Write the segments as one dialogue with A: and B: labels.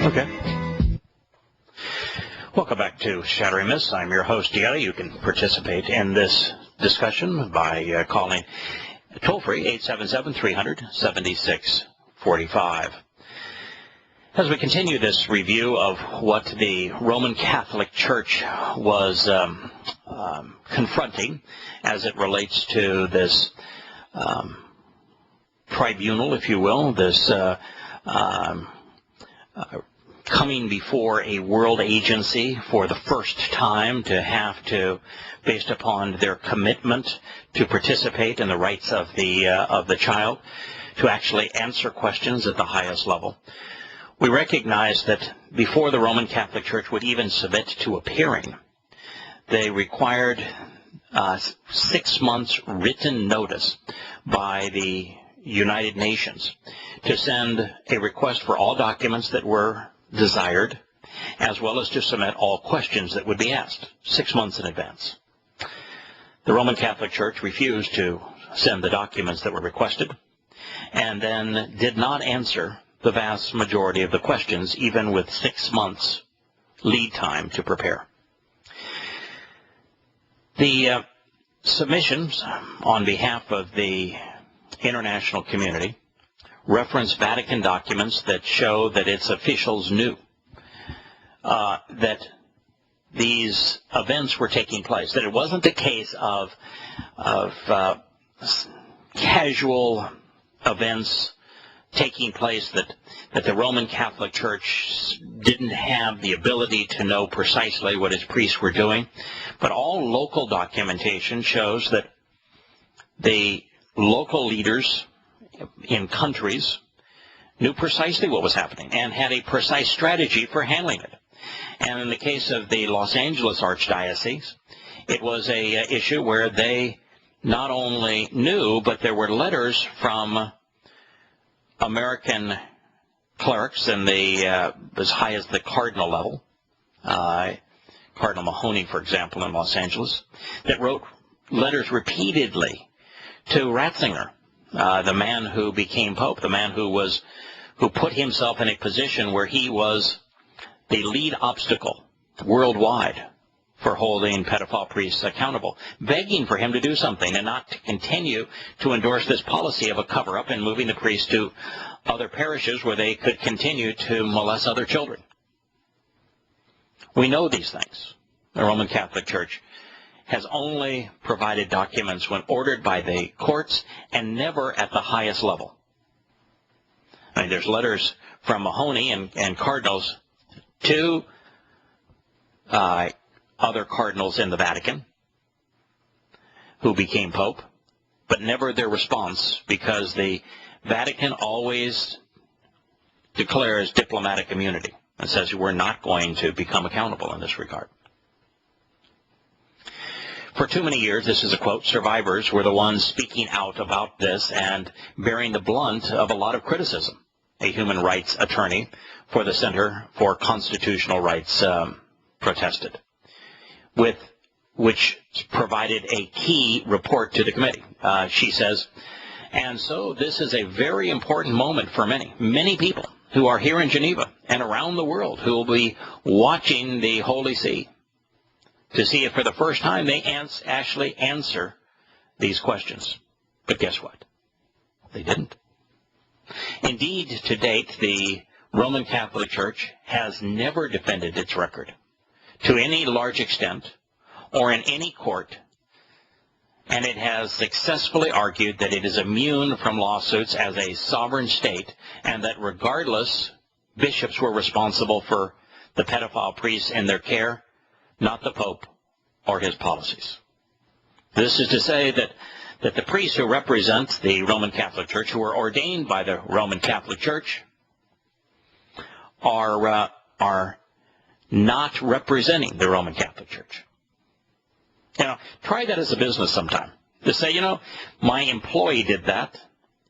A: Okay. Welcome back to Shattering Myths. I'm your host, Yahowah. You can participate in this discussion by calling toll-free 877-300-7645. As we continue this review of what the Roman Catholic Church was confronting as it relates to this tribunal, if you will, this coming before a world agency for the first time to have to, based upon their commitment to participate in the rights of the child, to actually answer questions at the highest level. We recognize that before the Roman Catholic Church would even submit to appearing, they required 6 months written notice by the United Nations to send a request for all documents that were desired, as well as to submit all questions that would be asked 6 months in advance. The Roman Catholic Church refused to send the documents that were requested, and then did not answer the vast majority of the questions, even with 6 months lead time to prepare. The submissions on behalf of the international community reference Vatican documents that show that its officials knew that these events were taking place, that it wasn't the case of casual events taking place, that the Roman Catholic Church didn't have the ability to know precisely what its priests were doing. But all local documentation shows that the local leaders in countries knew precisely what was happening and had a precise strategy for handling it. And in the case of the Los Angeles Archdiocese, it was a issue where they not only knew, but there were letters from American clerics in as high as the cardinal level, Cardinal Mahoney, for example, in Los Angeles, that wrote letters repeatedly to Ratzinger, the man who became Pope, the man who put himself in a position where he was the lead obstacle worldwide for holding pedophile priests accountable, begging for him to do something and not to continue to endorse this policy of a cover-up and moving the priests to other parishes where they could continue to molest other children. We know these things. The Roman Catholic Church has only provided documents when ordered by the courts and never at the highest level. I mean, there's letters from Mahoney and cardinals to other cardinals in the Vatican who became Pope, but never their response, because the Vatican always declares diplomatic immunity and says we're not going to become accountable in this regard. For too many years, this is a quote, survivors were the ones speaking out about this and bearing the blunt of a lot of criticism. A human rights attorney for the Center for Constitutional Rights protested, which provided a key report to the committee. She says, and so this is a very important moment for many people who are here in Geneva and around the world who will be watching the Holy See to see if for the first time they actually answer these questions. But guess what? They didn't. Indeed, to date, the Roman Catholic Church has never defended its record to any large extent or in any court, and it has successfully argued that it is immune from lawsuits as a sovereign state, and that regardless, bishops were responsible for the pedophile priests in their care, not the Pope or his policies. This is to say that the priests who represent the Roman Catholic Church, who are ordained by the Roman Catholic Church, are not representing the Roman Catholic Church. Now, try that as a business sometime. To say, my employee did that.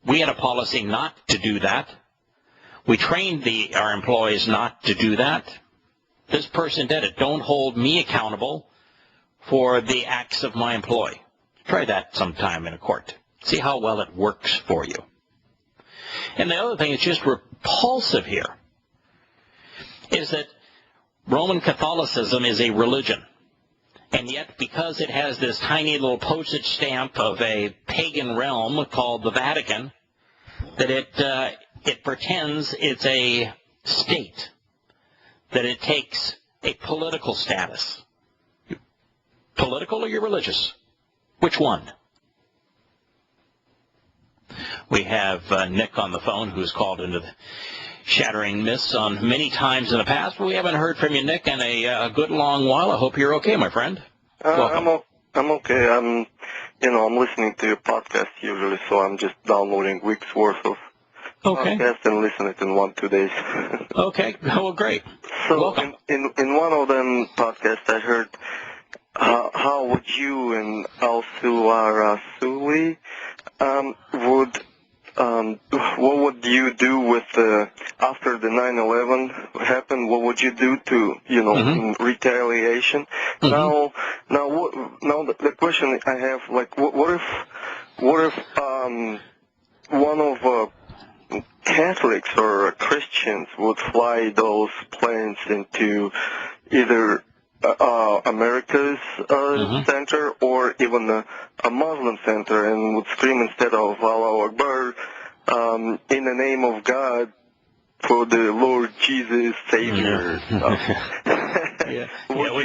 A: We had a policy not to do that. We trained our employees not to do that. This person did it. Don't hold me accountable for the acts of my employee. Try that sometime in a court. See how well it works for you. And the other thing, it's just repulsive here. is that Roman Catholicism is a religion. And yet, because it has this tiny little postage stamp of a pagan realm called the Vatican, that it pretends it's a state, that it takes a political status. Political or you're religious? Which one? We have Nick on the phone, who's called into the Shattering Myths on many times in the past, but we haven't heard from you, Nick, in a good long while. I hope you're okay, my friend. Welcome.
B: I'm okay. I'm listening to your podcast usually, so I'm just downloading weeks worth of podcasts and listen it in 1-2 days.
A: Okay. Well, great.
B: So
A: welcome.
B: In one of them podcasts, I heard how would you and al-Rassooli what would you do with after the 9/11 happened? What would you do to in retaliation? Now the question I have, like, what if one of Catholics or Christians would fly those planes into either America's center or even a Muslim center and would scream instead of Allahu Akbar, in the name of God, for the Lord Jesus Savior. Would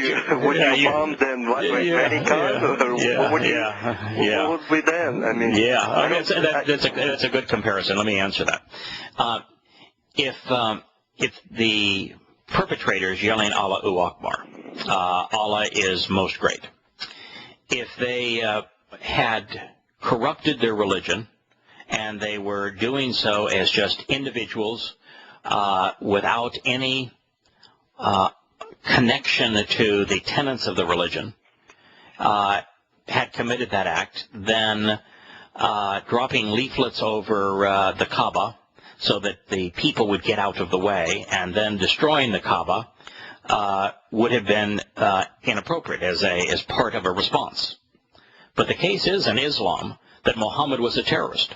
B: you bomb them like Vatican? What would be then? I mean,
A: that's a good comparison. Let me answer that. If the perpetrators yelling Allahu Akbar, Allah is most great, if they had corrupted their religion and they were doing so as just individuals without any connection to the tenets of the religion, had committed that act, then dropping leaflets over the Kaaba so that the people would get out of the way, and then destroying the Kaaba would have been inappropriate as part of a response. But the case is in Islam that Muhammad was a terrorist,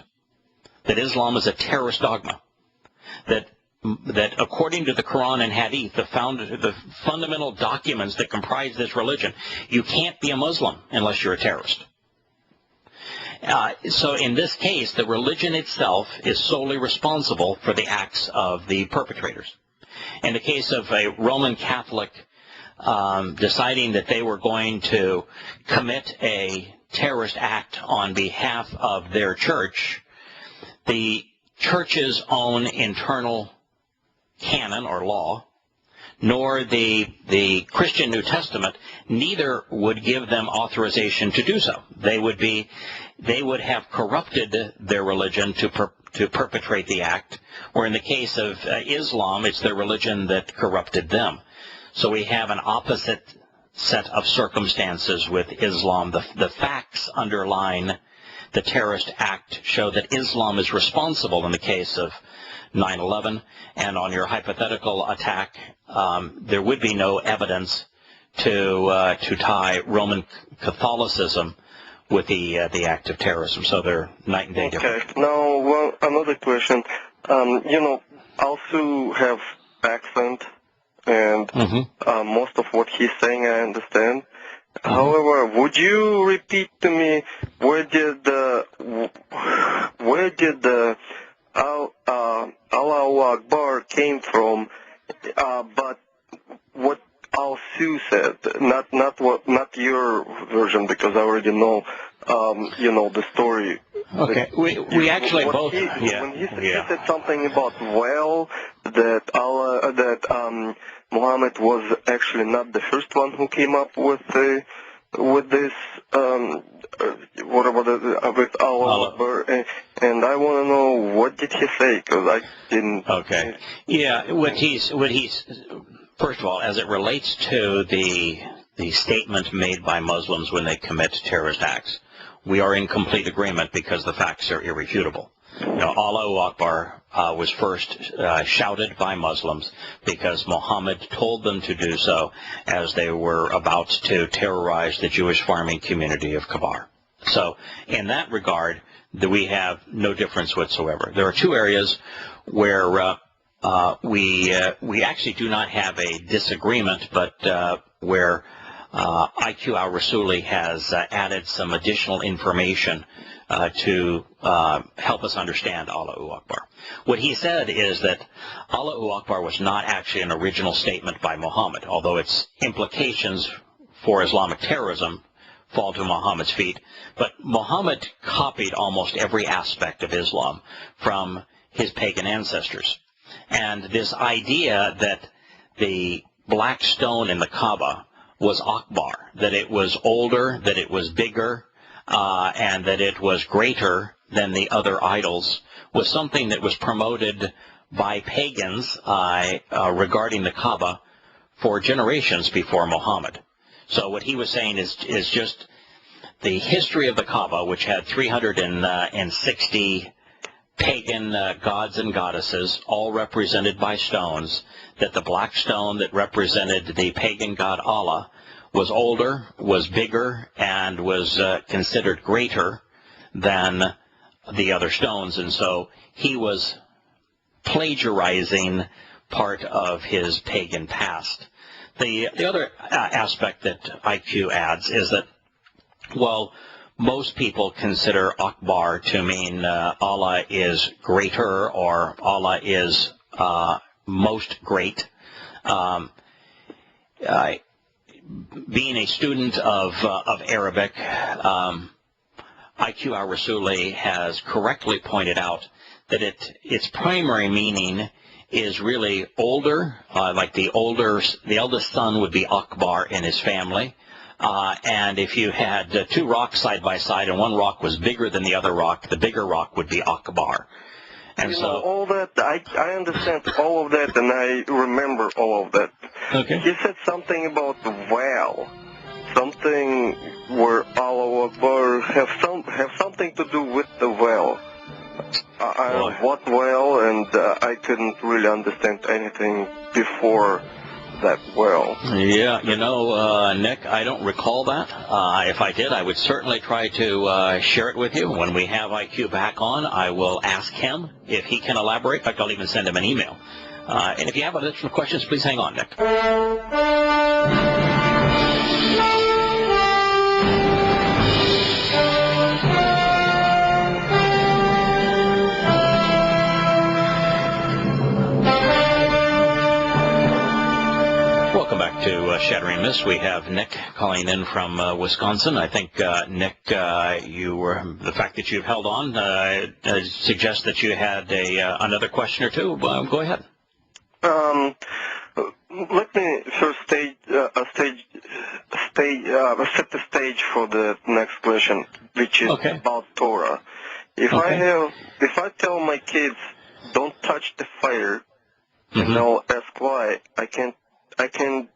A: that Islam is a terrorist dogma, that according to the Quran and Hadith, the fundamental documents that comprise this religion, you can't be a Muslim unless you're a terrorist. So in this case, the religion itself is solely responsible for the acts of the perpetrators. In the case of a Roman Catholic deciding that they were going to commit a terrorist act on behalf of their church, the church's own internal canon or law, nor the Christian New Testament, neither would give them authorization to do so. They would have corrupted their religion to perpetrate the act, or in the case of Islam, it's their religion that corrupted them. So we have an opposite set of circumstances with Islam. The facts underlying the terrorist act show that Islam is responsible in the case of 9/11, and on your hypothetical attack, there would be no evidence to tie Roman Catholicism with the act of terrorism. So they're night and day different.
B: Okay. Now, another question. Also have accent, and most of what he's saying I understand. However, would you repeat to me where did the Allahu Akbar came from? But what Al-Su said, not your version, because I already know, the story.
A: Okay, we actually both.
B: When he said something about that Muhammad was actually not the first one who came up with this. What about with Allah? And I want to know, what did he say? Because I didn't.
A: Okay. Yeah. What he's first of all, as it relates to the statement made by Muslims when they commit terrorist acts, we are in complete agreement because the facts are irrefutable. Allahu Akbar was first shouted by Muslims because Muhammad told them to do so as they were about to terrorize the Jewish farming community of Kabar. So in that regard, we have no difference whatsoever. There are two areas where we actually do not have a disagreement, but where IQ al-Rassooli has added some additional information to help us understand Allahu Akbar. What he said is that Allahu Akbar was not actually an original statement by Muhammad, although its implications for Islamic terrorism fall to Muhammad's feet. But Muhammad copied almost every aspect of Islam from his pagan ancestors. And this idea that the black stone in the Kaaba was Akbar, that it was older, that it was bigger, and that it was greater than the other idols, was something that was promoted by pagans regarding the Kaaba for generations before Muhammad. So what he was saying is just the history of the Kaaba, which had 360 pagan gods and goddesses, all represented by stones, that the black stone that represented the pagan god Allah was older, was bigger, and was considered greater than the other stones. And so he was plagiarizing part of his pagan past. The other aspect that IQ adds is that, well, most people consider Akbar to mean Allah is greater, or Allah is most great. Being a student of Arabic, IQ al-Rassooli has correctly pointed out that its primary meaning is really older, like the eldest son would be Akbar in his family. And if you had two rocks side by side and one rock was bigger than the other rock, the bigger rock would be Akbar. And
B: you
A: so
B: know, all that, I understand all of that, and I remember all of that.
A: Okay.
B: He said something about the well, something where Allahu Akbar have something to do with the well. What well? And I couldn't really understand anything before that well.
A: Yeah, you know, Nick, I don't recall that. If I did, I would certainly try to share it with you. When we have IQ back on, I will ask him if he can elaborate. In fact, I'll even send him an email. And if you have additional questions, please hang on, Nick. Welcome back to Shattering Myths. We have Nick calling in from Wisconsin. I think, Nick, the fact that you've held on suggests that you had another question or two. Go ahead.
B: Let me first set the stage for the next question, which is about Torah. If I tell my kids don't touch the fire, and they'll ask why, I can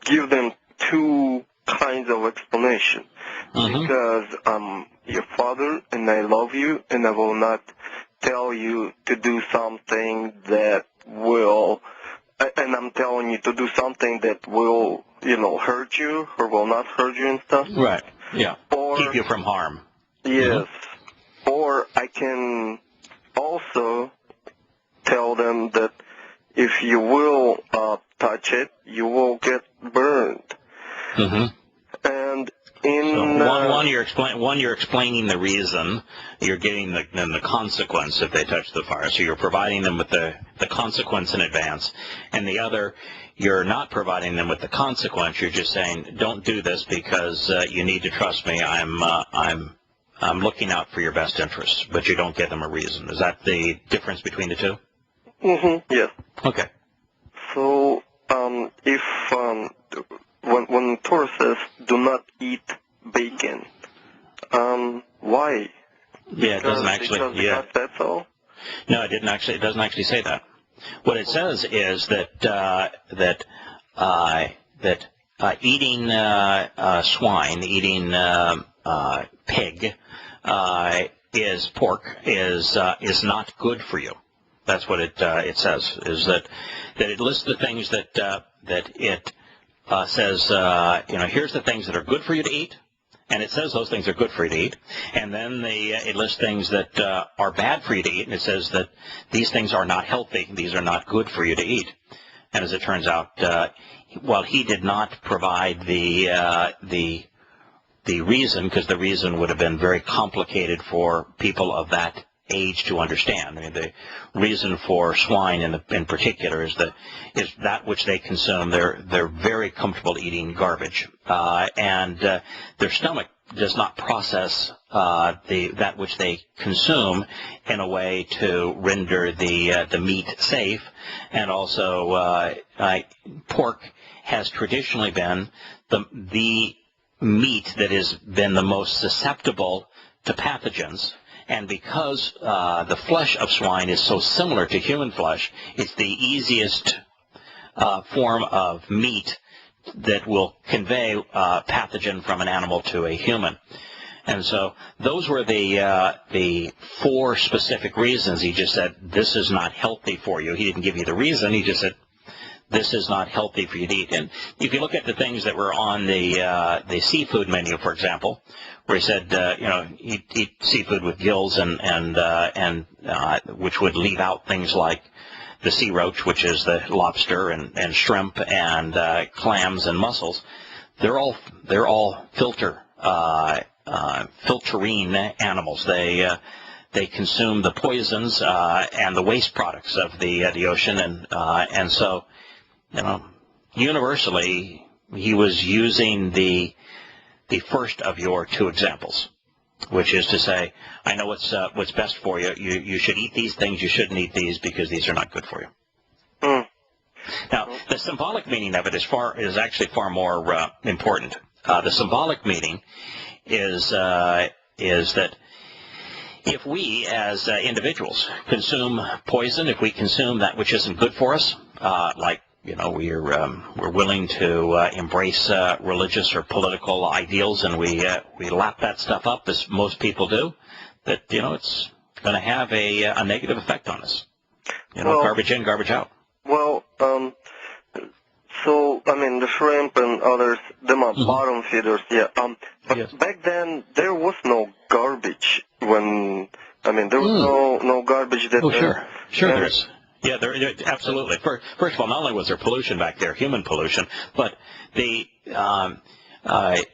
B: give them two kinds of explanation. Because I'm your father and I love you, and I will not tell you to do something that will, and I'm telling you to do something that will, hurt you or will not hurt you and stuff.
A: Right, yeah.
B: Or
A: keep you from harm.
B: Yes. Or I can also tell them that if you will touch it, you will get burned. And
A: one you're explaining the reason, you're getting the consequence if they touch the fire. So you're providing them with the consequence in advance. And the other, you're not providing them with the consequence. You're just saying, don't do this because you need to trust me. I'm looking out for your best interests, but you don't give them a reason. Is that the difference between the two?
B: Yes.
A: Okay.
B: So, when Torah says do not eat bacon, why?
A: Yeah, it doesn't actually.
B: Because that's all.
A: No, it didn't actually. It doesn't actually say that. What it says is that eating swine, eating pig, is pork is not good for you. That's what it says. Is that it lists the things that it says. Here's the things that are good for you to eat, and it says those things are good for you to eat. And then it lists things that are bad for you to eat, and it says that these things are not healthy, these are not good for you to eat. And as it turns out, while he did not provide the reason, because the reason would have been very complicated for people of that age to understand. I mean, the reason for swine in particular is that which they consume. They're very comfortable eating garbage, and their stomach does not process that which they consume in a way to render the meat safe. And also, pork has traditionally been the meat that has been the most susceptible to pathogens. And because the flesh of swine is so similar to human flesh, it's the easiest form of meat that will convey pathogen from an animal to a human. And so those were the four specific reasons. He just said, this is not healthy for you. He didn't give you the reason. He just said, this is not healthy for you to eat. And if you look at the things that were on the seafood menu, for example, where he said, eat seafood with gills and which would leave out things like the sea roach, which is the lobster, and shrimp and clams and mussels. They're all filterine animals. They consume the poisons and the waste products of the ocean, and so universally he was using the first of your two examples, which is to say, I know what's best for you. You should eat these things. You shouldn't eat these because these are not good for you. Now, the symbolic meaning of it is actually far more important. The symbolic meaning is that if we as individuals consume poison, if we consume that which isn't good for us, we're willing to embrace religious or political ideals, and we lap that stuff up, as most people do, that it's going to have a negative effect on us. Garbage in, garbage out.
B: Well, so I mean the shrimp and others, them are bottom feeders. Yeah. But
A: yes.
B: Back then there was no garbage. There was no garbage that.
A: Oh, sure, there is. Yeah, there absolutely. First of all, not only was there pollution back there, human pollution, but the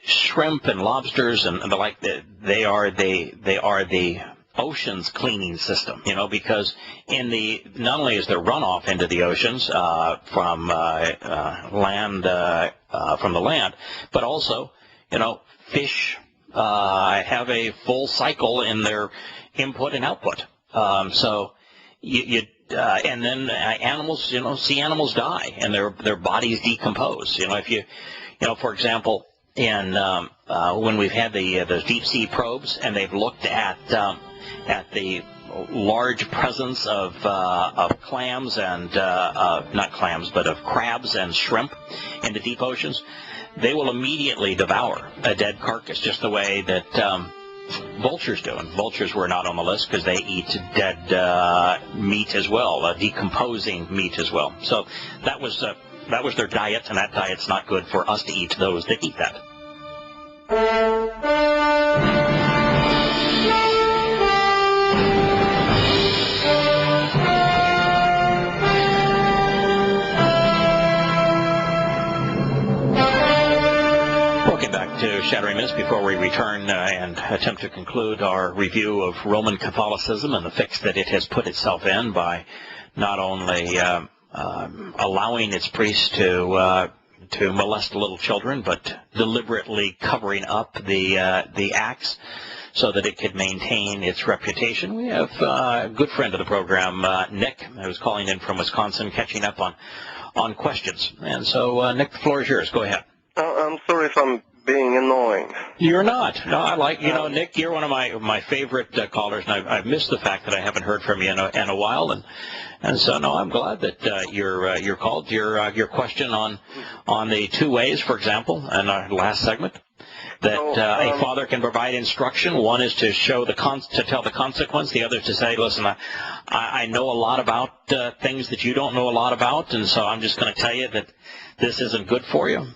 A: shrimp and lobsters and the like, they are the ocean's cleaning system. Because not only is there runoff into the oceans from the land, but also fish have a full cycle in their input and output. So and then animals, sea animals die and their bodies decompose. For example, when we've had those deep sea probes and they've looked at the large presence of clams and not clams, but of crabs and shrimp in the deep oceans, they will immediately devour a dead carcass, just the way that vultures do. And vultures were not on the list because they eat dead meat as well, decomposing meat as well. So that was their diet, and that diet's not good for us to eat those that eat that. Welcome back to Shattering Myths. Before we return and attempt to conclude our review of Roman Catholicism and the fix that it has put itself in by not only allowing its priests to molest little children, but deliberately covering up the acts so that it could maintain its reputation. We have a good friend of the program, Nick, who's calling in from Wisconsin, catching up on questions. And so, Nick, the floor is yours. Go ahead.
B: I'm sorry if I'm being annoying.
A: You're not. No, I like, Nick, you're one of my favorite callers, and I've missed the fact that I haven't heard from you in a while, and so no, I'm glad that you're called. Your question on the two ways, for example, in our last segment, that a father can provide instruction. One is to show to tell the consequence. The other is to say, listen, I know a lot about things that you don't know a lot about, and so I'm just going to tell you that this isn't good for you.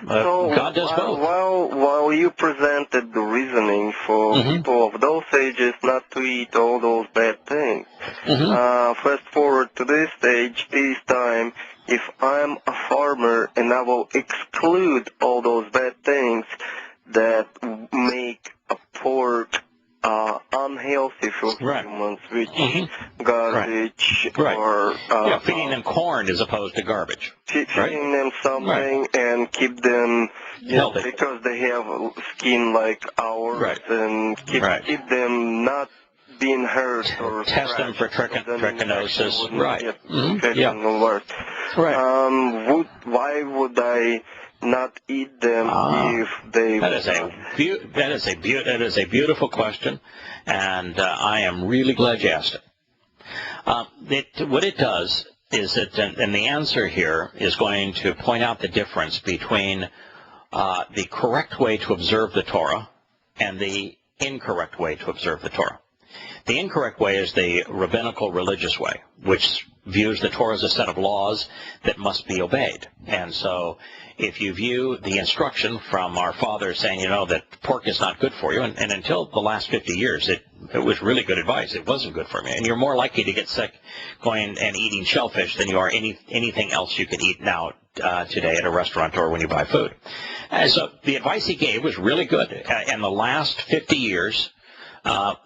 A: God does both.
B: While you presented the reasoning for people of those ages not to eat all those bad things, fast forward to this time, if I'm a farmer and I will exclude all those bad things that make a pork unhealthy for humans, which garbage or
A: feeding them corn as opposed to garbage.
B: Feeding them something and keep them because they have skin like ours and keep them not being hurt or
A: test them for trichinosis.
B: Why would I not eat them if they?
A: That is a beautiful question, and I am really glad you asked it. What it does is that, and the answer here is going to point out the difference between the correct way to observe the Torah and the incorrect way to observe the Torah. The incorrect way is the rabbinical religious way, which views the Torah as a set of laws that must be obeyed. And so if you view the instruction from our fathers saying, that pork is not good for you, and until the last 50 years, it was really good advice. It wasn't good for me. And you're more likely to get sick going and eating shellfish than you are anything else you can eat now today at a restaurant or when you buy food. And so the advice he gave was really good. In the last 50 years,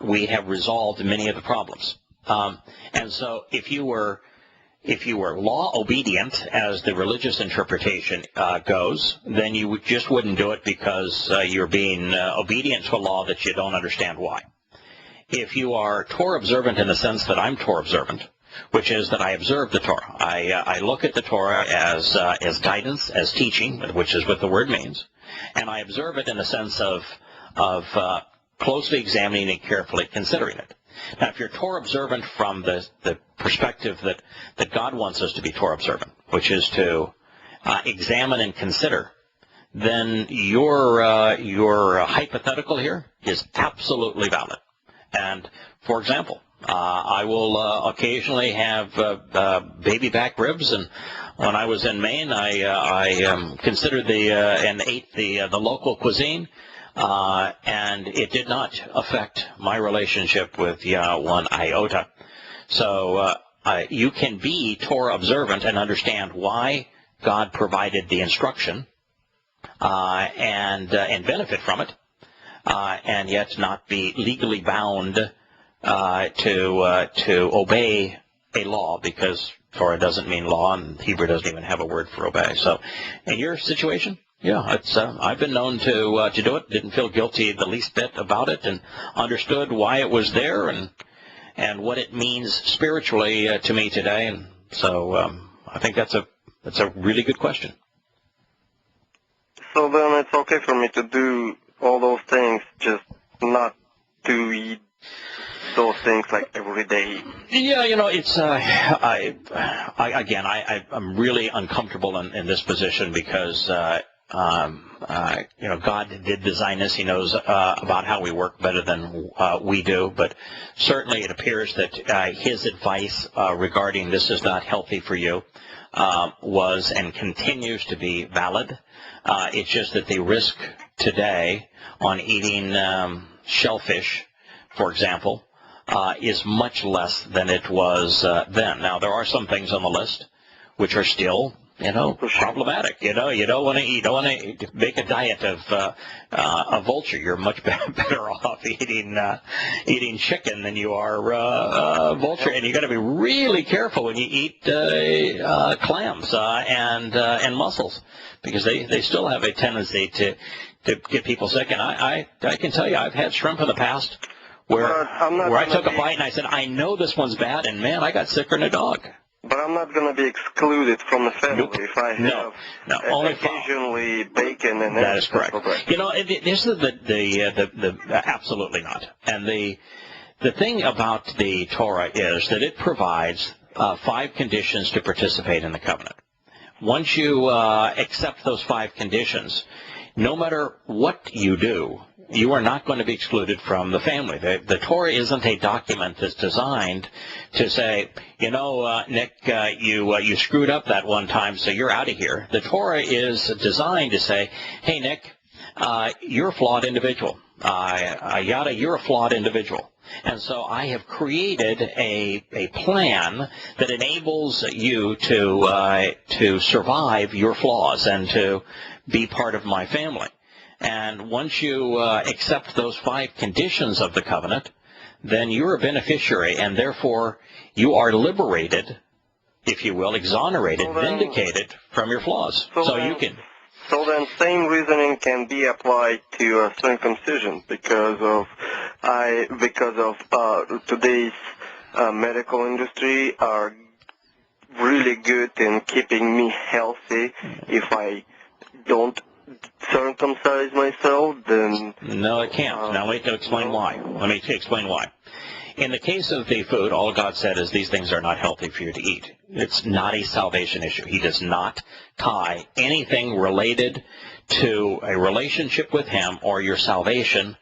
A: we have resolved many of the problems. And so if you were law obedient, as the religious interpretation goes, then you just wouldn't do it because you're being obedient to a law that you don't understand why. If you are Torah observant in the sense that I'm Torah observant, which is that I observe the Torah, I look at the Torah as guidance, as teaching, which is what the word means, and I observe it in the sense of closely examining and carefully considering it. Now, if you're Torah observant from the perspective that God wants us to be Torah observant, which is to examine and consider, then your hypothetical here is absolutely valid. And, for example, I will occasionally have baby back ribs, and when I was in Maine, I considered and ate the local cuisine. And it did not affect my relationship with one iota. So you can be Torah observant and understand why God provided the instruction and benefit from it, and yet not be legally bound to obey a law, because Torah doesn't mean law and Hebrew doesn't even have a word for obey. So in your situation, I've been known to do it. Didn't feel guilty the least bit about it, and understood why it was there and what it means spiritually to me today. And so I think that's a really good question.
B: So then it's okay for me to do all those things, just not to eat those things like every day.
A: Yeah, it's I'm really uncomfortable in this position because. God did design us. He knows about how we work better than we do. But certainly it appears that his advice regarding this is not healthy for you was and continues to be valid. It's just that the risk today on eating shellfish, for example, is much less than it was then. Now, there are some things on the list which are still problematic. You don't want to make a diet of a vulture. You're much better off eating chicken than you are vulture. And you got to be really careful when you eat clams and mussels, because they still have a tendency to get people sick. And I can tell you, I've had shrimp in the past where I took a bite and I said, I know this one's bad, and man, I got sicker than a dog.
B: But I'm not going to be excluded from the family if I have only occasionally bacon and
A: that is correct. This is the absolutely not. And the thing about the Torah is that it provides 5 conditions to participate in the covenant. Once you accept those 5 conditions, no matter what you do, you are not going to be excluded from the family. The Torah isn't a document that's designed to say, Nick, you screwed up that one time, so you're out of here. The Torah is designed to say, hey, Nick, you're a flawed individual. Yada, you're a flawed individual. And so I have created a plan that enables you to survive your flaws and to be part of my family. And once you accept those 5 conditions of the covenant, then you're a beneficiary, and therefore you are liberated, if you will, exonerated, vindicated from your flaws. So you can.
B: So then, same reasoning can be applied to circumcision because of today's medical industry are really good in keeping me healthy. If I don't circumcise myself, then...
A: No, it can't. Now, let me explain why. Let me explain why. In the case of the food, all God said is these things are not healthy for you to eat. It's not a salvation issue. He does not tie anything related to a relationship with him or your salvation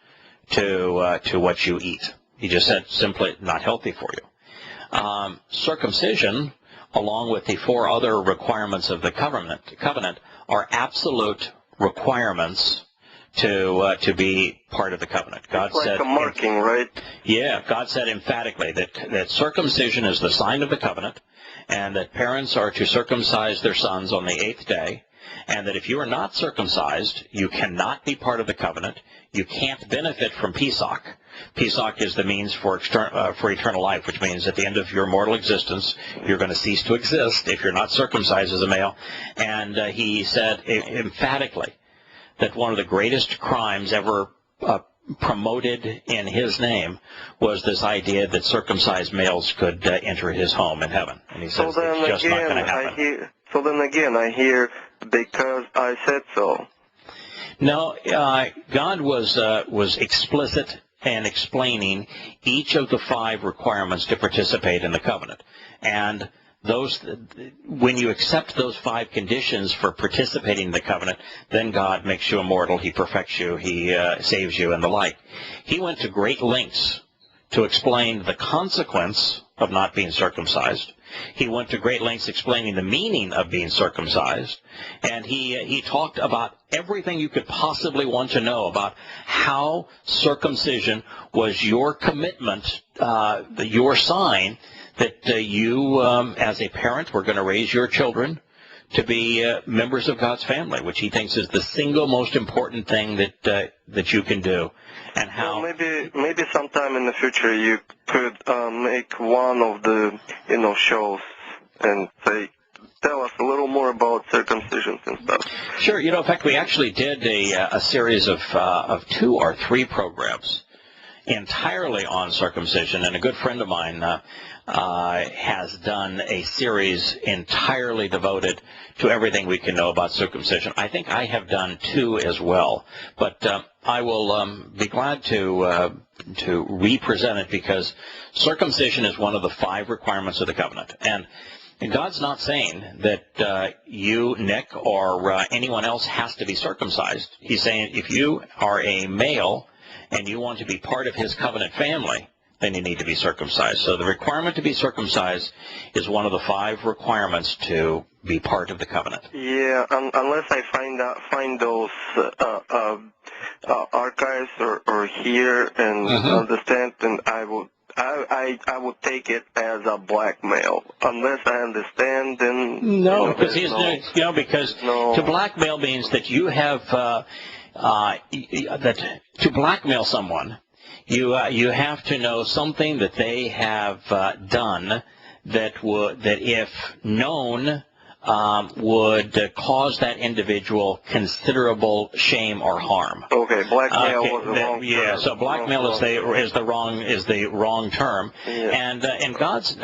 A: to what you eat. He just said simply not healthy for you. Circumcision, along with the 4 other requirements of the covenant are absolute requirements to be part of the covenant. God
B: it's like
A: said,
B: a marking, right?
A: Yeah, God said emphatically that circumcision is the sign of the covenant, and that parents are to circumcise their sons on the 8th day, and that if you are not circumcised, you cannot be part of the covenant. You can't benefit from Pesach. Pesach is the means for eternal life, which means at the end of your mortal existence, you're going to cease to exist if you're not circumcised as a male. And he said emphatically that one of the greatest crimes ever promoted in his name was this idea that circumcised males could enter his home in heaven. And he says it's just not going to happen.
B: So then again, I hear, because I said so.
A: No, God was explicit in explaining each of the 5 requirements to participate in the covenant. And when you accept those 5 conditions for participating in the covenant, then God makes you immortal, he perfects you, he saves you, and the like. He went to great lengths to explain the consequence of not being circumcised. He went to great lengths explaining the meaning of being circumcised, and he talked about everything you could possibly want to know about how circumcision was your commitment, your sign that you, as a parent, were going to raise your children to be members of God's family, which he thinks is the single most important thing that you can do. And how?
B: Well, maybe sometime in the future you could make one of the shows and tell us a little more about circumcisions and stuff.
A: Sure. In fact, we actually did a series of 2 or 3 programs entirely on circumcision, and a good friend of mine has done a series entirely devoted to everything we can know about circumcision. I think I have done 2 as well, but I will be glad to represent it, because circumcision is one of the 5 requirements of the covenant. And God's not saying that you, Nick, or anyone else has to be circumcised. He's saying if you are a male and you want to be part of his covenant family, then you need to be circumcised. So the requirement to be circumcised is one of the 5 requirements to be part of the covenant.
B: Yeah, unless I find those archives or hear and understand, then I would take it as a blackmail. Unless I understand, then
A: no, because to blackmail means that you have that to blackmail someone, you have to know something that they have done that if known would cause that individual considerable shame or harm.
B: Okay, blackmail was the wrong term.
A: Yeah, so blackmail is the wrong term.
B: Yeah.
A: And God's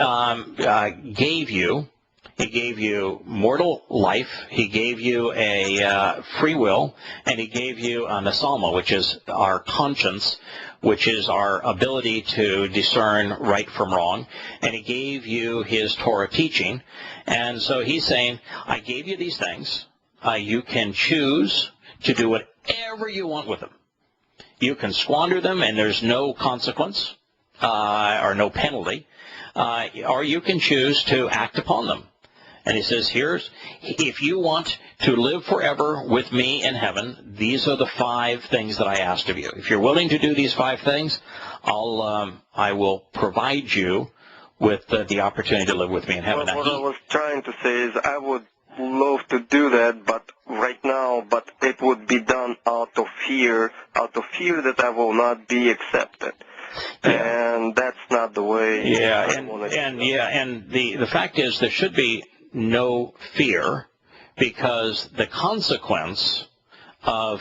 A: He gave you mortal life, he gave you a free will, and he gave you a nasama, which is our conscience, which is our ability to discern right from wrong, and he gave you his Torah teaching. And so he's saying, I gave you these things, you can choose to do whatever you want with them. You can squander them, and there's no consequence or no penalty, or you can choose to act upon them. And he says, if you want to live forever with me in heaven, these are the 5 things that I asked of you. If you're willing to do these 5 things, I will provide you with the opportunity to live with me in heaven.
B: Well, what I was trying to say is I would love to do that, but it would be done out of fear that I will not be accepted. Yeah. And that's not the way.
A: Yeah, and the fact is there should be no fear, because the consequence of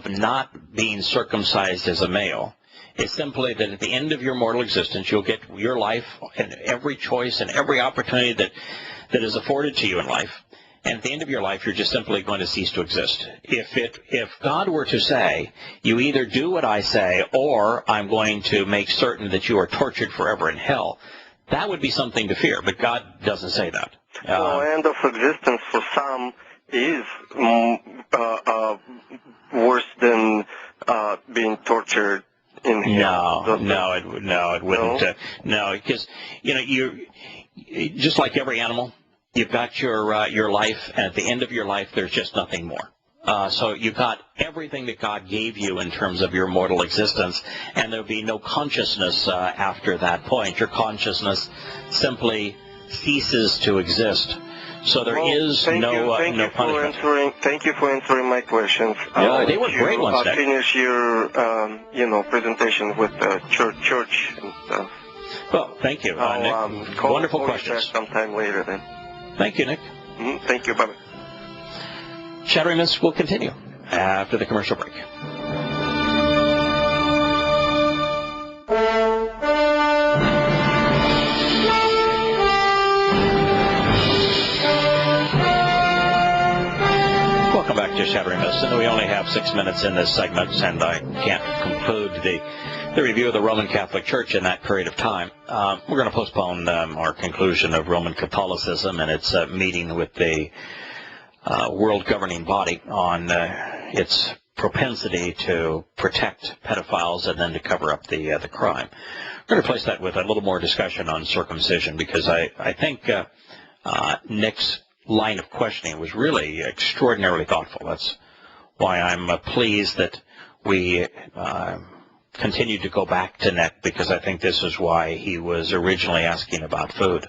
A: not being circumcised as a male is simply that at the end of your mortal existence, you'll get your life and every choice and every opportunity that is afforded to you in life. And at the end of your life, you're just simply going to cease to exist. If God were to say, you either do what I say, or I'm going to make certain that you are tortured forever in hell, that would be something to fear. But God doesn't say that.
B: Well, end of existence for some is worse than being tortured in hell.
A: No, it wouldn't. No, because you just like every animal, you've got your life, and at the end of your life, there's just nothing more. So you've got everything that God gave you in terms of your mortal existence, and there'll be no consciousness after that point. Your consciousness simply ceases to exist. So there is no punishment.
B: Thank you for answering my questions.
A: Yeah, they were great ones.
B: I'll finish your presentation with church and stuff.
A: Well, thank you, Nick. Wonderful questions.
B: Sometime later then.
A: Thank you, Nick.
B: Thank you. Bye-bye.
A: Shattering Myths will continue after the commercial break. Welcome back to Shattering Myths. And we only have 6 minutes in this segment, and I can't conclude the review of the Roman Catholic Church in that period of time. We're going to postpone our conclusion of Roman Catholicism and its meeting with the world governing body on its propensity to protect pedophiles and then to cover up the crime. We're going to replace that with a little more discussion on circumcision, because I think Nick's line of questioning was really extraordinarily thoughtful. That's why I'm pleased that we continued to go back to Nick, because I think this is why he was originally asking about food.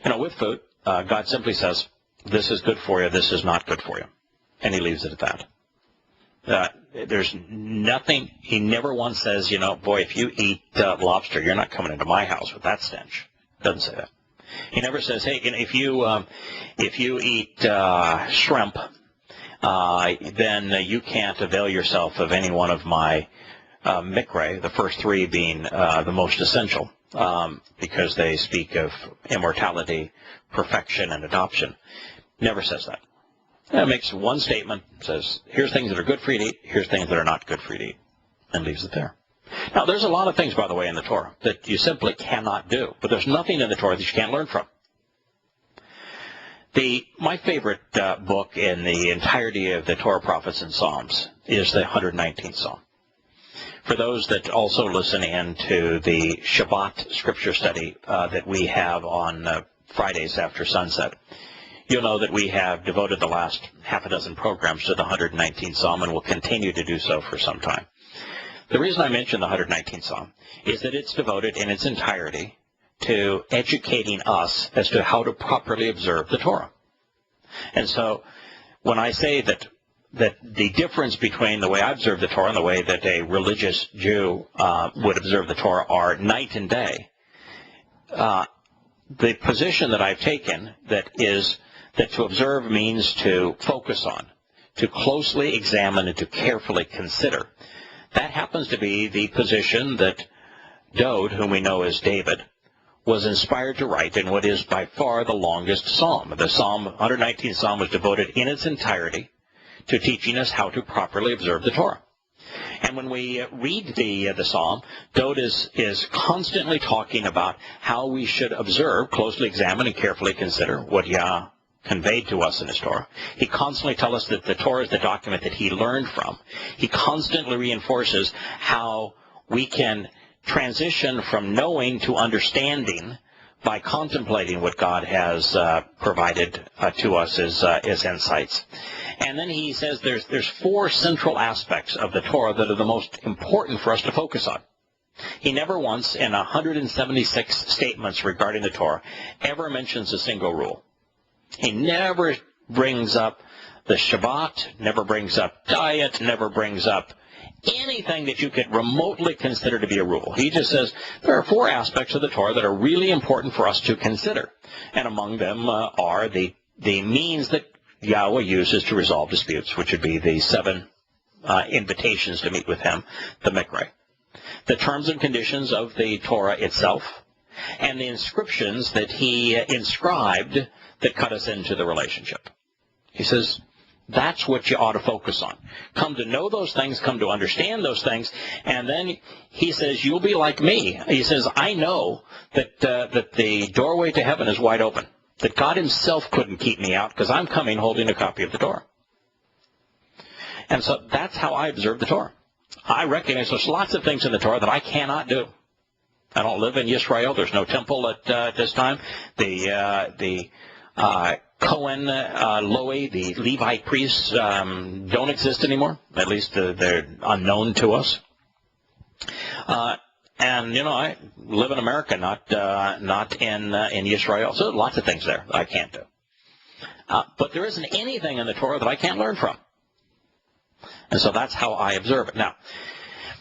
A: With food, God simply says, this is good for you, this is not good for you. And he leaves it at that. There's nothing, he never once says, boy, if you eat lobster, you're not coming into my house with that stench. Doesn't say that. He never says, hey, if you eat shrimp, then you can't avail yourself of any one of my mikre, the first 3 being the most essential, because they speak of immortality, perfection, and adoption. Never says that. It makes one statement, says, here's things that are good for you to eat, here's things that are not good for you to eat, and leaves it there. Now, there's a lot of things, by the way, in the Torah that you simply cannot do, but there's nothing in the Torah that you can't learn from. My favorite book in the entirety of the Torah, Prophets, and Psalms is the 119th Psalm. For those that also listen in to the Shabbat scripture study that we have on Fridays after sunset, you'll know that we have devoted the last half a dozen programs to the 119th Psalm, and will continue to do so for some time. The reason I mention the 119th Psalm is that it's devoted in its entirety to educating us as to how to properly observe the Torah. And so when I say that the difference between the way I observe the Torah and the way that a religious Jew would observe the Torah are night and day, the position that I've taken that is that to observe means to focus on, to closely examine, and to carefully consider. That happens to be the position that Dode, whom we know as David, was inspired to write in what is by far the longest psalm. The 119th Psalm was devoted in its entirety to teaching us how to properly observe the Torah. And when we read the psalm, Dode is constantly talking about how we should observe, closely examine, and carefully consider what Yah conveyed to us in his Torah. He constantly tells us that the Torah is the document that he learned from. He constantly reinforces how we can transition from knowing to understanding by contemplating what God has provided to us as insights. And then he says there's 4 central aspects of the Torah that are the most important for us to focus on. He never once, in 176 statements regarding the Torah, ever mentions a single rule. He never brings up the Shabbat, never brings up diet, never brings up anything that you could remotely consider to be a rule. He just says there are 4 aspects of the Torah that are really important for us to consider. And among them are the means that Yahowah uses to resolve disputes, which would be the 7 invitations to meet with him, the Mikra, the terms and conditions of the Torah itself, and the inscriptions that he inscribed that cut us into the relationship. He says, that's what you ought to focus on. Come to know those things, come to understand those things, and then he says, you'll be like me. He says, I know that the doorway to heaven is wide open, that God himself couldn't keep me out because I'm coming holding a copy of the Torah. And so that's how I observe the Torah. I recognize there's lots of things in the Torah that I cannot do. I don't live in Israel. There's no temple at this time. The Cohen Lowy, the Levite priests, don't exist anymore. At least they're unknown to us. And I live in America, not in Israel. So lots of things there that I can't do. But there isn't anything in the Torah that I can't learn from. And so that's how I observe it. Now,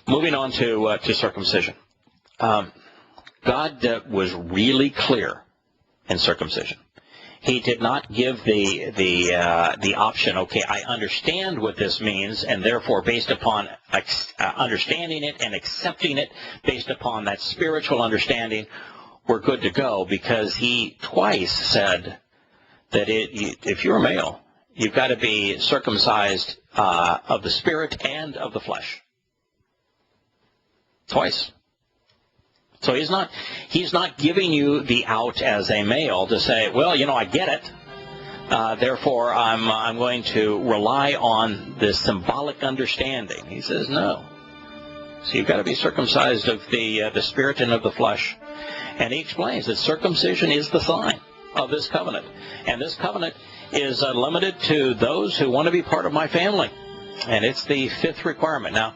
A: moving on to circumcision. God was really clear in circumcision. He did not give the option, okay, I understand what this means, and therefore based upon understanding it and accepting it, based upon that spiritual understanding, we're good to go, because he twice said that if you're a male, you've got to be circumcised of the spirit and of the flesh. Twice. So he's not giving you the out as a male to say, well, I get it. Therefore, I'm going to rely on this symbolic understanding. He says no. So you've got to be circumcised of the spirit and of the flesh. And he explains that circumcision is the sign of this covenant. And this covenant is limited to those who want to be part of my family. And it's the 5th requirement. Now,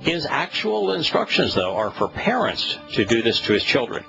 A: his actual instructions, though, are for parents to do this to his children.